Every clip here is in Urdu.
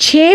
6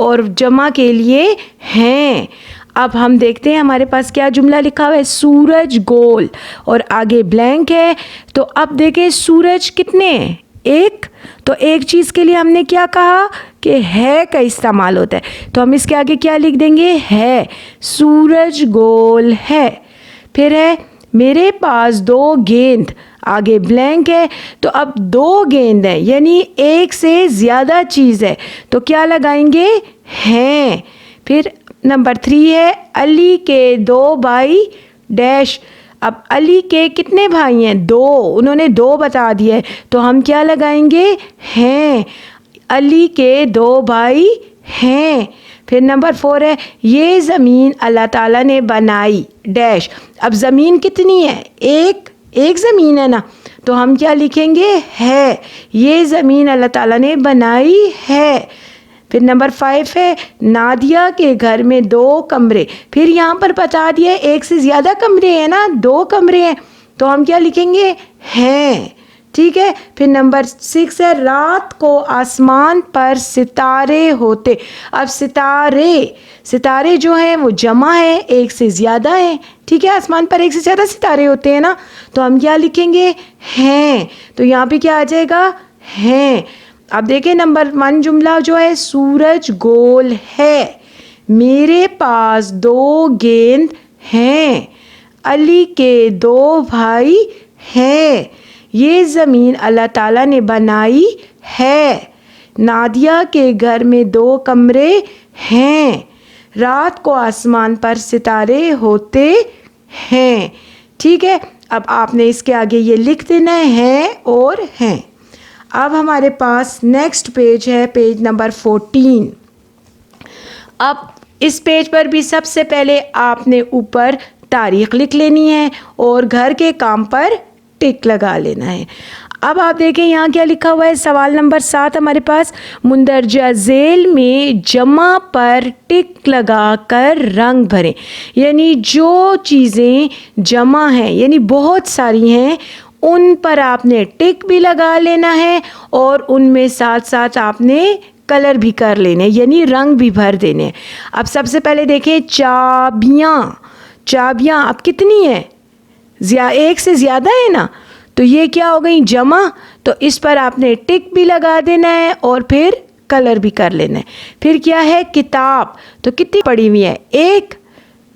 اور جمع کے لیے ہیں. اب ہم دیکھتے ہیں ہمارے پاس کیا جملہ لکھا ہوا ہے. سورج گول اور آگے بلینک ہے. تو اب دیکھیں سورج کتنے ہیں؟ ایک. تو ایک چیز کے لیے ہم نے کیا کہا کہ ہے کا استعمال ہوتا ہے. تو ہم اس کے آگے کیا لکھ دیں گے؟ ہے. سورج گول ہے. پھر ہے میرے پاس 2 گیند، آگے بلینک ہے. تو اب 2 گیند ہیں یعنی ایک سے زیادہ چیز ہے تو کیا لگائیں گے؟ ہیں. پھر نمبر 3 ہے علی کے 2 بھائی ڈیش. اب علی کے کتنے بھائی ہیں؟ 2. انہوں نے 2 بتا دیا ہے تو ہم کیا لگائیں گے؟ ہیں. علی کے 2 بھائی ہیں. پھر نمبر 4 ہے یہ زمین اللہ تعالیٰ نے بنائی ڈیش. اب زمین کتنی ہے؟ ایک زمین ہے نا. تو ہم کیا لکھیں گے؟ ہے. یہ زمین اللہ تعالیٰ نے بنائی ہے. پھر نمبر 5 ہے نادیہ کے گھر میں 2 کمرے. پھر یہاں پر بتا دیا ایک سے زیادہ کمرے ہیں نا، 2 کمرے ہیں تو ہم کیا لکھیں گے؟ ہیں. ٹھیک ہے. پھر نمبر 6 ہے رات کو آسمان پر ستارے ہوتے. اب ستارے جو ہیں وہ جمع ہے، ایک سے زیادہ ہیں. ٹھیک ہے. آسمان پر ایک سے زیادہ ستارے ہوتے ہیں نا تو ہم کیا لکھیں گے؟ ہیں. تو یہاں پہ کیا آ جائے گا؟ ہیں. اب دیکھیں نمبر 1 جملہ جو ہے سورج گول ہے، میرے پاس 2 گیند ہیں، علی کے 2 بھائی ہیں، یہ زمین اللہ تعالیٰ نے بنائی ہے، نادیہ کے گھر میں 2 کمرے ہیں، رات کو آسمان پر ستارے ہوتے ہیں. ٹھیک ہے. اب آپ نے اس کے آگے یہ لکھ دینا ہے اور ہیں. اب ہمارے پاس نیکسٹ پیج ہے، پیج نمبر 14. اب اس پیج پر بھی سب سے پہلے آپ نے اوپر تاریخ لکھ لینی ہے اور گھر کے کام پر ٹک لگا لینا ہے. اب آپ دیکھیں یہاں کیا لکھا ہوا ہے. سوال نمبر 7 ہمارے پاس مندرجہ ذیل میں جمع پر ٹک لگا کر رنگ بھریں. یعنی جو چیزیں جمع ہیں یعنی بہت ساری ہیں ان پر آپ نے ٹک بھی لگا لینا ہے اور ان میں ساتھ ساتھ آپ نے کلر بھی کر لینے یعنی رنگ بھی بھر دینے. اب سب سے پہلے دیکھیں چابیاں اب کتنی ہیں؟ ایک سے زیادہ ہے نا تو یہ کیا ہو گئی؟ جمع. تو اس پر آپ نے ٹک بھی لگا دینا ہے اور پھر کلر بھی کر لینا ہے. پھر کیا ہے؟ کتاب. تو کتنی پڑی ہوئی ہے؟ ایک.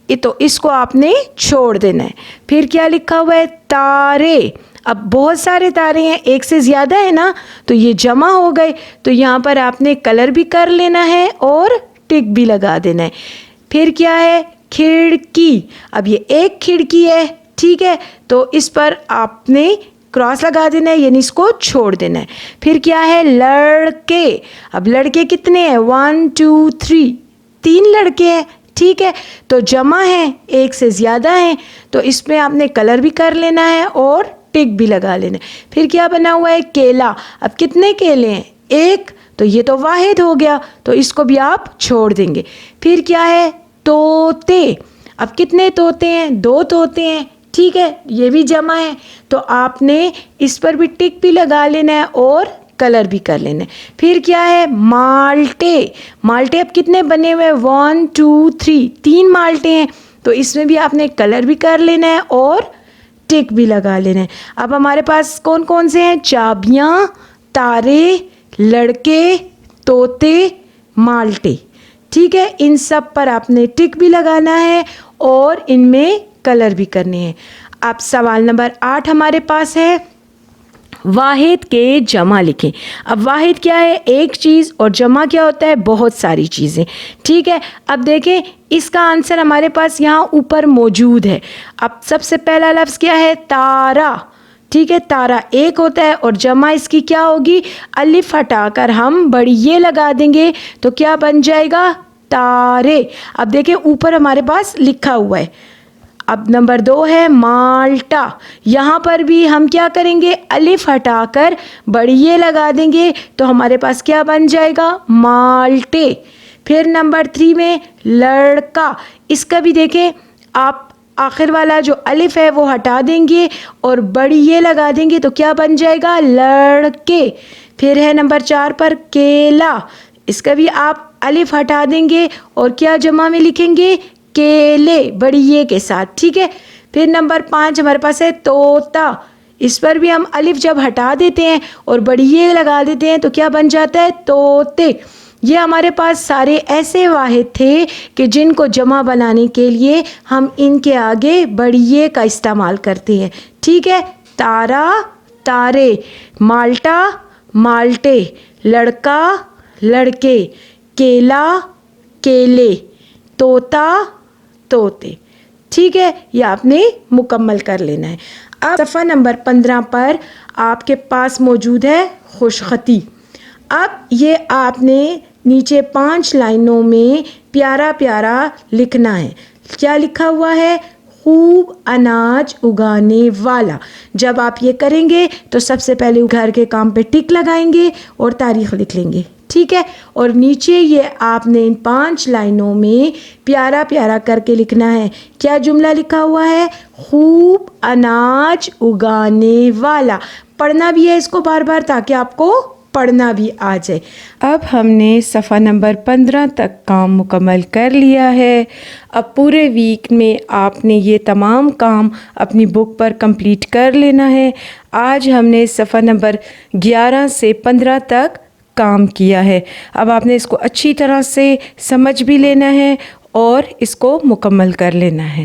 تو اس کو آپ نے چھوڑ دینا ہے. پھر کیا لکھا ہوا ہے؟ تارے. اب بہت سارے تارے ہیں، ایک سے زیادہ ہے نا تو یہ جمع ہو گئے تو یہاں پر آپ نے کلر بھی کر لینا ہے اور ٹک بھی لگا دینا ہے. پھر کیا ہے؟ کھڑکی. اب یہ ایک کھڑکی ہے. ٹھیک ہے. تو اس پر آپ نے کراس لگا دینا ہے یعنی اس کو چھوڑ دینا ہے. پھر کیا ہے؟ لڑکے. اب لڑکے کتنے ہیں؟ 1 2 3 3 لڑکے ہیں. ٹھیک ہے. تو جمع ہے، ایک سے زیادہ ہیں تو اس میں آپ نے کلر بھی کر لینا ہے اور ٹک بھی لگا لینا ہے. پھر کیا بنا ہوا ہے؟ کیلا. اب کتنے کیلے ہیں؟ ایک. تو یہ تو واحد ہو گیا تو اس کو بھی آپ چھوڑ دیں گے. پھر کیا ہے؟ طوطے. اب کتنے طوطے ہیں؟ 2 طوطے ہیں. ٹھیک ہے. یہ بھی جمع ہے تو آپ نے اس پر بھی ٹک بھی لگا لینا ہے اور کلر بھی کر لینا ہے. پھر کیا ہے؟ مالٹے. مالٹے اب کتنے بنے ہوئے؟ 1 2 3 3 مالٹے ہیں تو اس میں بھی آپ نے کلر بھی کر لینا ہے اور ٹک بھی لگا لینا ہے. اب ہمارے پاس کون کون سے ہیں؟ چابیاں، تارے، لڑکے، طوطے، مالٹے. ٹھیک ہے. ان سب پر آپ نے ٹک بھی لگانا ہے اور ان میں کلر بھی کرنے ہیں. اب سوال نمبر 8 ہمارے پاس ہے واحد کے جمع لکھیں. اب واحد کیا ہے؟ ایک چیز اور جمع کیا ہوتا ہے؟ بہت ساری چیزیں. ٹھیک ہے. اب دیکھیں اس کا آنسر ہمارے پاس یہاں اوپر موجود ہے. اب سب سے پہلا لفظ کیا ہے؟ تارا. ٹھیک ہے. تارا ایک ہوتا ہے اور جمع اس کی کیا ہوگی؟ الف ہٹا کر ہم بڑی یہ لگا دیں گے تو کیا بن جائے گا؟ تارے. اب دیکھیں اوپر ہمارے پاس لکھا ہوا ہے. اب نمبر 2 ہے مالٹا. یہاں پر بھی ہم کیا کریں گے؟ الف ہٹا کر بڑی یہ لگا دیں گے تو ہمارے پاس کیا بن جائے گا؟ مالٹے. پھر نمبر 3 میں لڑکا. اس کا بھی دیکھیں آپ آخر والا جو الف ہے وہ ہٹا دیں گے اور بڑی یہ لگا دیں گے تو کیا بن جائے گا؟ لڑکے. پھر ہے نمبر 4 پر کیلا. اس کا بھی آپ الف ہٹا دیں گے اور کیا جمع میں لکھیں گے؟ کیلے، بڑی یہ کے ساتھ، ٹھیک ہے۔ پھر نمبر 5 ہمارے پاس ہے طوطا، اس پر بھی ہم الف جب ہٹا دیتے ہیں اور بڑی یہ لگا دیتے ہیں تو کیا بن جاتا ہے؟ طوطے۔ یہ ہمارے پاس سارے ایسے واحد تھے کہ جن کو جمع بنانے کے لیے ہم ان کے آگے بڑی یہ کا استعمال کرتے ہیں، ٹھیک ہے۔ تارا، تارے، مالٹا، مالٹے، لڑکا، لڑکے، کیلا، کیلے، طوطا، طوطے، ٹھیک ہے۔ یہ آپ نے مکمل کر لینا ہے۔ اب صفحہ نمبر 15 پر آپ کے پاس موجود ہے خوش خطی۔ اب یہ آپ نے نیچے 5 لائنوں میں پیارا پیارا لکھنا ہے۔ کیا لکھا ہوا ہے؟ خوب اناج اگانے والا۔ جب آپ یہ کریں گے تو سب سے پہلے گھر کے کام پہ ٹک لگائیں گے اور تاریخ لکھ لیں گے، ٹھیک ہے۔ اور نیچے یہ آپ نے ان 5 لائنوں میں پیارا پیارا کر کے لکھنا ہے۔ کیا جملہ لکھا ہوا ہے؟ خوب اناج اگانے والا۔ پڑھنا بھی ہے اس کو بار بار تاکہ آپ کو پڑھنا بھی آ جائے۔ اب ہم نے صفحہ نمبر 15 تک کام مکمل کر لیا ہے۔ اب پورے ویک میں آپ نے یہ تمام کام اپنی بک پر کمپلیٹ کر لینا ہے۔ آج ہم نے صفحہ نمبر 11 سے 15 تک کام کیا ہے۔ اب آپ نے اس کو اچھی طرح سے سمجھ بھی لینا ہے اور اس کو مکمل کر لینا ہے۔